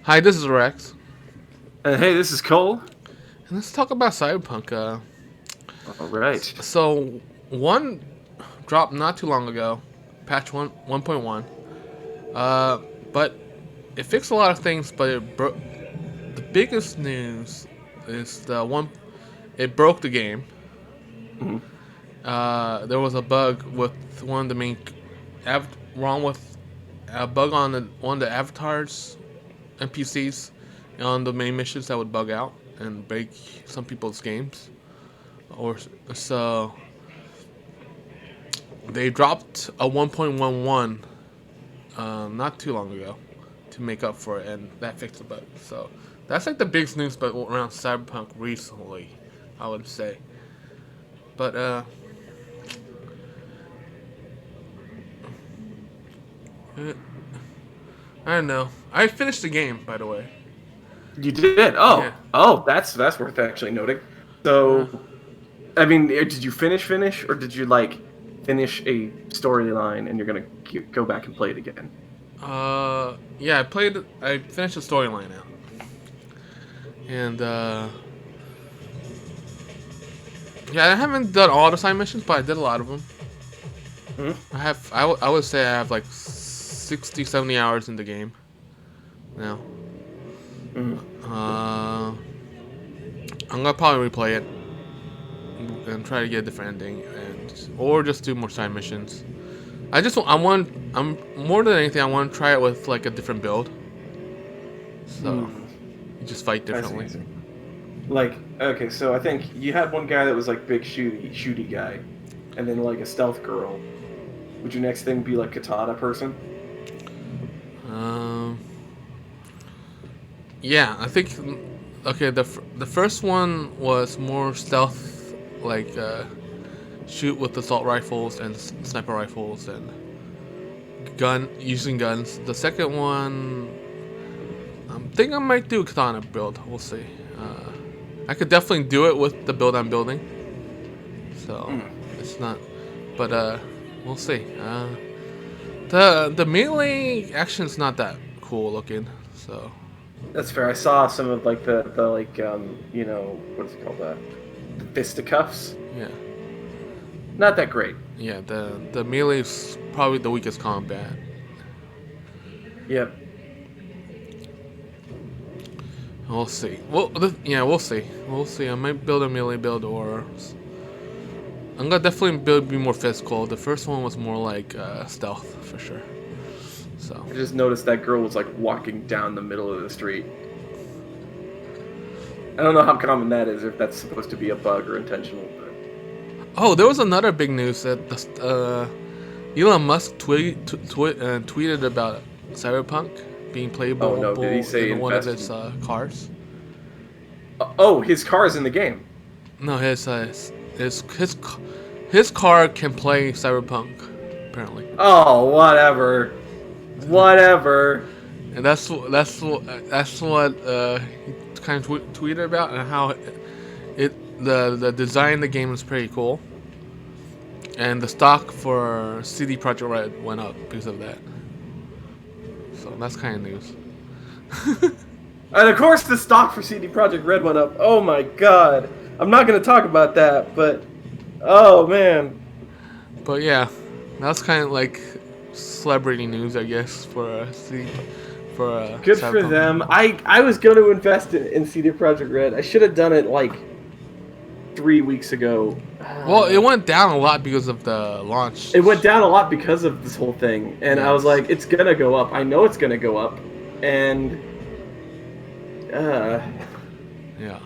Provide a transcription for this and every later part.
Hi, this is Rex, Hey, this is Cole. and let's talk about Cyberpunk. All right. So one dropped not too long ago, patch 1.1. Uh, but it fixed a lot of things. But the biggest news is the one. It broke the game. Mhm. There was a bug with one of the main wrong with a bug on one of the avatars NPCs on the main missions that would bug out and break some people's games. Or so they dropped a 1.11 not too long ago to make up for it, and that fixed the bug. So that's like the biggest news, but around Cyberpunk recently, I would say. But uh, I don't know. I finished the game, by the way. You did. Yeah. That's worth actually noting. Uh, So, I mean, did you finish, or did you finish a storyline and you're gonna go back and play it again? yeah. I finished the storyline out, and yeah, I haven't done all the side missions, but I did a lot of them. Hmm. I would say I have like 60, 70 hours in the game now. Hmm. Uh, I'm gonna probably replay it and try to get a different ending, or just do more side missions. I'm more than anything I want to try it with like a different build, so Hmm. you just fight I see. I differently. see. Okay, so I think you had one guy that was like big shooty guy, and then like a stealth girl. Would your next thing be like katana person? Um, yeah, I think okay. The first one was more stealth, like shoot with assault rifles and sniper rifles and gun using guns. The second one, I think I might do a katana build. We'll see. I could definitely do it with the build I'm building. So Hmm. it's not, but we'll see. The melee action's not that cool looking. So That's fair. I saw some of the what is it called, the fisticuffs. yeah, Not that great. yeah. The melee's probably the weakest combat. Yep. We'll see. Yeah, we'll see. We'll see. I might build a melee build, or I'm gonna definitely be more physical. The first one was more like stealth for sure. So, I just noticed that girl was like walking down the middle of the street. I don't know how common that is, if that's supposed to be a bug or intentional. But oh, there was another big news that Elon Musk tweeted about Cyberpunk being oh no, did he playable say in one of invest his in? cars. Oh, his car is in the game. No, his his car can play Cyberpunk apparently, Oh, whatever, whatever. and that's what he kind of tweeted about, and how the design of the game is pretty cool, and the stock for CD Projekt Red went up because of that. So that's kind of news. And of course, the stock for CD Projekt Red went up. Oh my god, I'm not gonna talk about that, but oh man. But yeah, that's kind of like celebrity news, I guess, for Good for Cyberpunk. them. I was going to invest in CD Projekt Red. I should have done it like 3 weeks ago. Well, it went down a lot because of the launch. It went down a lot because of this whole thing, and I was Yes. like, it's gonna go up. I know it's gonna go up, and uh, Yeah.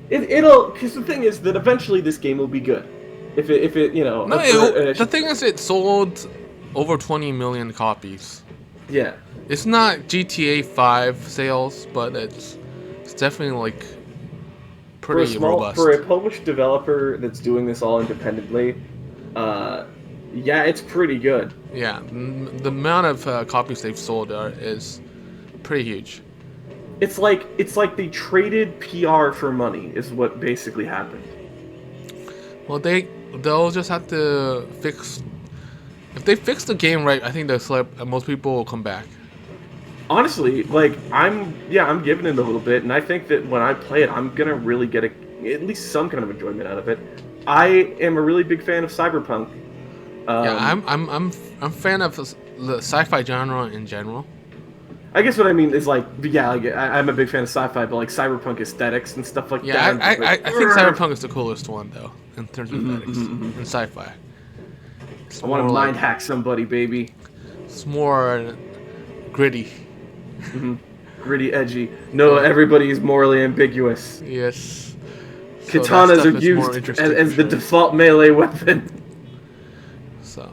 it'll. Because the thing is that eventually this game will be good. If it No, for, the thing is, it sold over 20 million copies. yeah. It's not GTA 5 sales, but it's definitely like pretty robust. For a published developer that's doing this all independently, uh, yeah, it's pretty good. Yeah, the amount of copies they've sold is pretty huge. It's like they traded PR for money is what basically happened. Well, they'll just have to fix. If they fix the game right, I think most people will come back. Honestly, like I'm giving it a little bit, and I think that when I play it, I'm gonna really get at least some kind of enjoyment out of it. I am a really big fan of Cyberpunk. Yeah, Um, I'm a fan of the sci-fi genre in general. I guess what I mean is like, yeah, like, I'm a big fan of sci-fi, but like cyberpunk aesthetics and stuff like Yeah, that. I'm just like, I think Cyberpunk is the coolest one though in terms of aesthetics mm-hmm. in sci-fi. It's I want to more like mind hack somebody, baby. it's more gritty. hmm Gritty, edgy. No, Yeah. everybody is morally ambiguous. Yes. So that Katanas are stuff is more used interesting for as the sure. default melee weapon. So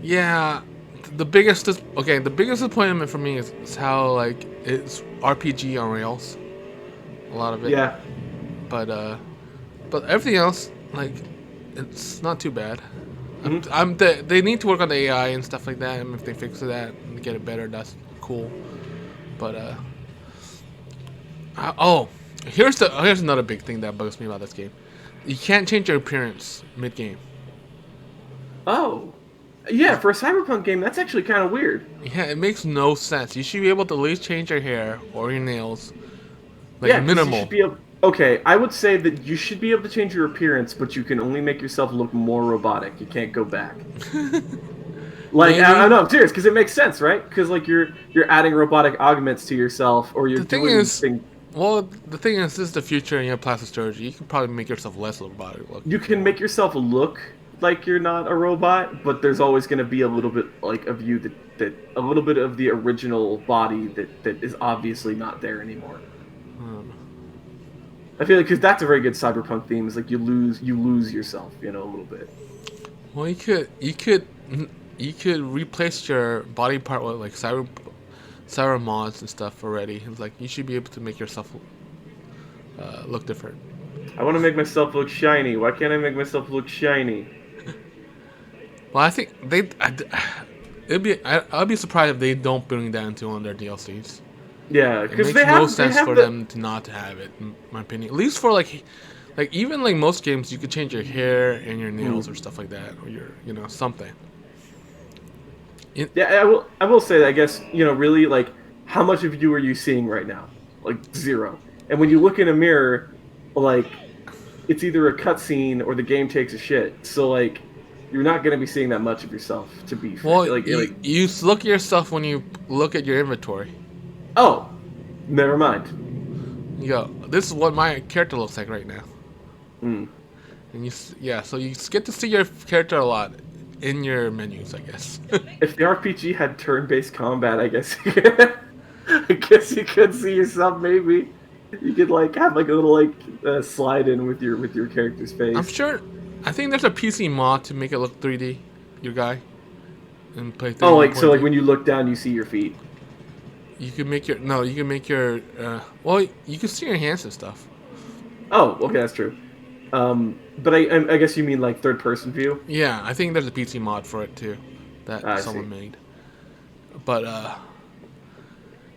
yeah, the biggest disappointment for me is how like it's RPG on rails, a lot of it. Yeah. But but everything else like it's not too bad. hmm They need to work on the AI and stuff like that. And if they fix that and get it better, that's cool. But oh, here's another big thing that bugs me about this game. You can't change your appearance mid game. Oh. Yeah, for a cyberpunk game, that's actually kind of weird. Yeah, it makes no sense. You should be able to at least change your hair or your nails, like Yeah, because you should minimal. be able. Okay, I would say that you should be able to change your appearance, but you can only make yourself look more robotic. You can't go back. Like I Maybe. know I'm serious because it makes sense, right? Because like you're adding robotic augments to yourself, or you're The thing doing is, things. well, the thing is, this is the future, and you have plastic surgery. You can probably make yourself less robotic You looking. can make yourself look like you're not a robot, but there's always going to be a little bit like of you that a little bit of the original body that is obviously not there anymore. Um, I feel like because that's a very good cyberpunk theme. Is like you lose yourself, a little bit. well, you could replace your body part with like cyber mods and stuff already. It's like you should be able to make yourself look different. I want to make myself look shiny. Why can't I make myself look shiny? Well, I think I'd be surprised if they don't bring that into one of their DLCs. Yeah, It because makes no they sense have for the. them to not have it, in my opinion. At least for like even like most games, you could change your hair and your nails or stuff like that, or your something. Yeah, I will say that I guess really like how much of you are you seeing right now? Like zero. And when you look in a mirror, like it's either a cutscene or the game takes a shit. So like you're not gonna be seeing that much of yourself. To be fair, Well, you look at yourself when you look at your inventory. oh, never mind. You go, this is what my character looks like right now, Mm. and yeah, so you get to see your character a lot in your menus, I guess. If the RPG had turn-based combat, I guess I guess you could see yourself maybe. You could like have like a little like slide in with your character's I'm face. sure. I think there's a PC mod to make it look 3D. Your guy and play Oh, 3D like so point like game. when you look down, you see your feet. You can make your no. You can make your well. You can see your hands and stuff. Oh, okay, that's true. But I guess you mean like third-person view. Yeah, I think there's a PC mod for it too, that I see. someone made. But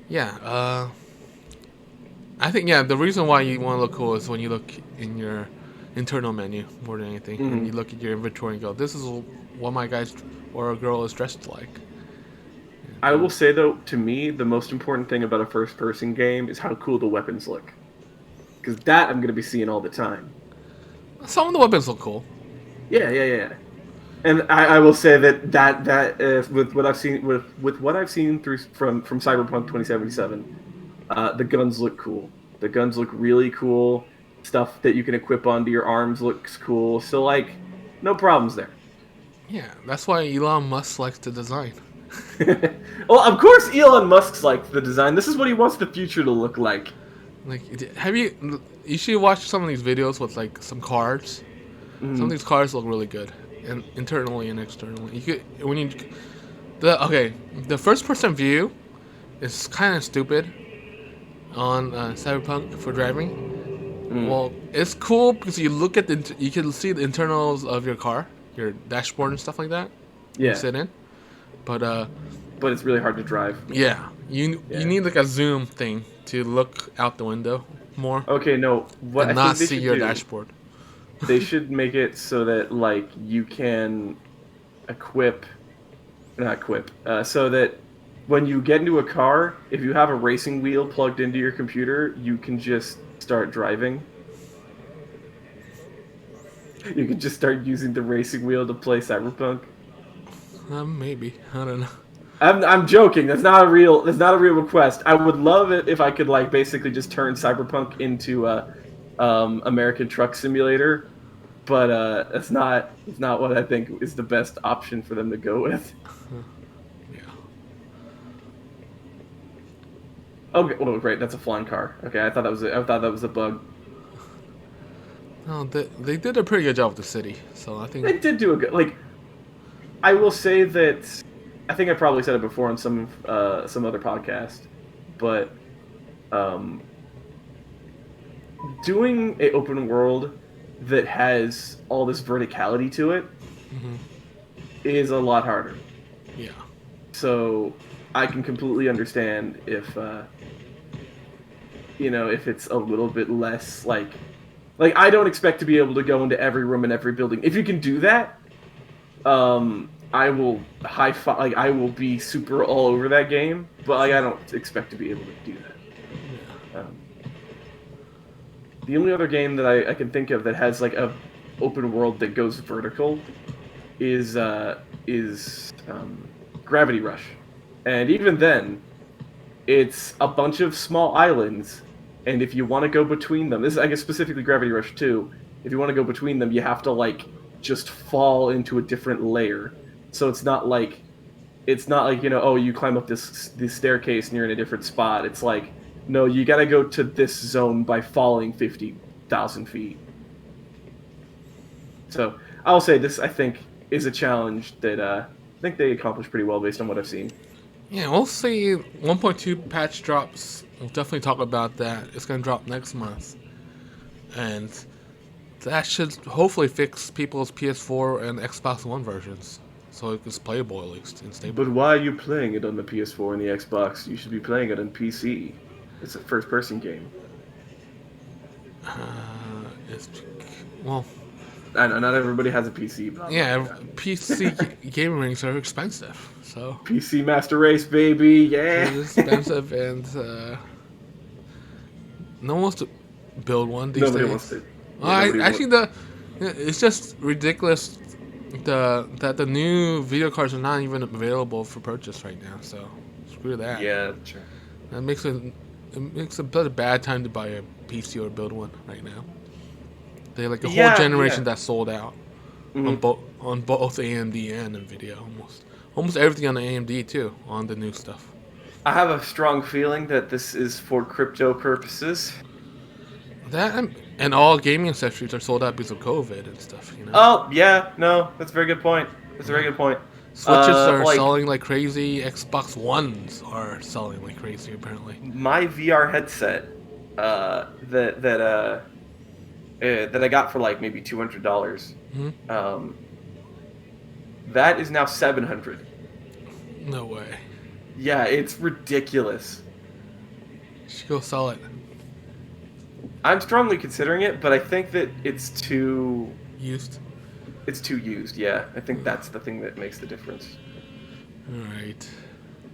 yeah. I think yeah. The reason why you want to look cool is when you look in your internal menu more than anything, and hmm you look at your inventory and go, "This is what my guy's or a girl is dressed like." I And, will say though, to me, the most important thing about a first-person game is how cool the weapons look, because that I'm gonna be seeing all the time. some of the weapons look cool. Yeah, yeah, yeah. And I will say that with what I've seen with what I've seen through from Cyberpunk 2077, the guns look cool. The guns look really cool. Stuff that you can equip onto your arms looks cool. So like, no problems there. Yeah, that's why Elon Musk likes to design. Well, of course, Elon Musk's like the design. This is what he wants the future to look like. Like, have you? You should watch some of these videos with like some cars. Some of Mhm. these cars look really good, and internally and externally. You could when you the first person view is kind of stupid on Cyberpunk for driving. Mm. Well, it's cool because you look at you can see the internals of your car, your dashboard and stuff like that. You Yeah, sit in, but but it's really hard to drive. yeah, you Yeah. need like a zoom thing to look out the window more Okay, no. What and I not think they see should your do, dashboard. they should make it so that like you can equip, not equip, so that when you get into a car, if you have a racing wheel plugged into your computer, you can just start driving. You can just start using the racing wheel to play Cyberpunk. Maybe I don't know. I'm joking. That's not a real. That's not a real request. I would love it if I could like basically just turn Cyberpunk into a American Truck Simulator, but that's not. It's not what I think is the best option for them to go with. Yeah. Okay. Oh, great. That's a flying car. Okay. I thought that was a bug. No, they did a pretty good job with the city. So I think They did do a good. Like I will say that. I think I probably said it before on some other podcast, but um, doing a open world that has all this verticality to it is a lot harder. yeah. So I can completely understand if if it's a little bit less like I don't expect to be able to go into every room in every building. If you can do that, I will high five. Like I will be super all over that game, but like I don't expect to be able to do that. The only other game that I can think of that has like a open world that goes vertical is Gravity Rush, and even then, it's a bunch of small islands, and if you want to go between them, this is I guess specifically Gravity Rush 2. If you want to go between them, you have to like just fall into a different layer. So it's not like oh you climb up this staircase and you're in a different spot. It's like no, you got to go to this zone by falling 50,000 feet. So I'll say this I think is a challenge that I think they accomplished pretty well based on what I've seen. Yeah, we'll see. 1.2 patch drops. We'll definitely talk about that. It's gonna drop next month, and that should hopefully fix people's PS4 and Xbox One versions, so it's playable at least and stable. But why are you playing it on the PS4 and the Xbox? You should be playing it on PC. It's a first-person game. It's well, I know not everybody has a PC, but yeah, PC gaming rings are expensive, so PC Master Race, baby, yeah. it's expensive, and no one wants to build one these Nobody days. wants to. Actually, it's just ridiculous that the new video cards are not even available for purchase right now. So screw that. Yeah, sure. That makes a bad time to buy a PC or build one right now. They like a whole generation that's sold out on both AMD and Nvidia almost everything on the AMD too on the new stuff. I have a strong feeling that this is for crypto purposes. That and all gaming accessories are sold out because of COVID and stuff. Oh yeah, no, that's a very good point. That's a very good point. Switches are selling like crazy. Xbox Ones are selling like crazy apparently. My VR headset that I got for like maybe $200. That is now $700. No way. Yeah, it's ridiculous. You should go sell it. I'm strongly considering it, but I think that it's too used. It's too used. Yeah, I think that's the thing that makes the difference. All right.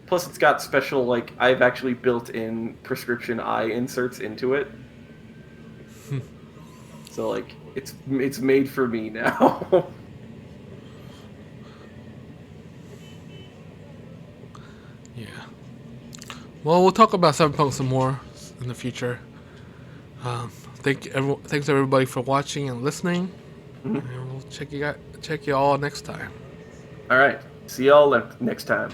Plus, it's got special like I've actually built in prescription eye inserts into it. So like it's made for me now. Yeah. Well, we'll talk about Cyberpunk some more in the future. Thanks everybody for watching and listening. And we'll check you all next time. All right. See y'all next time.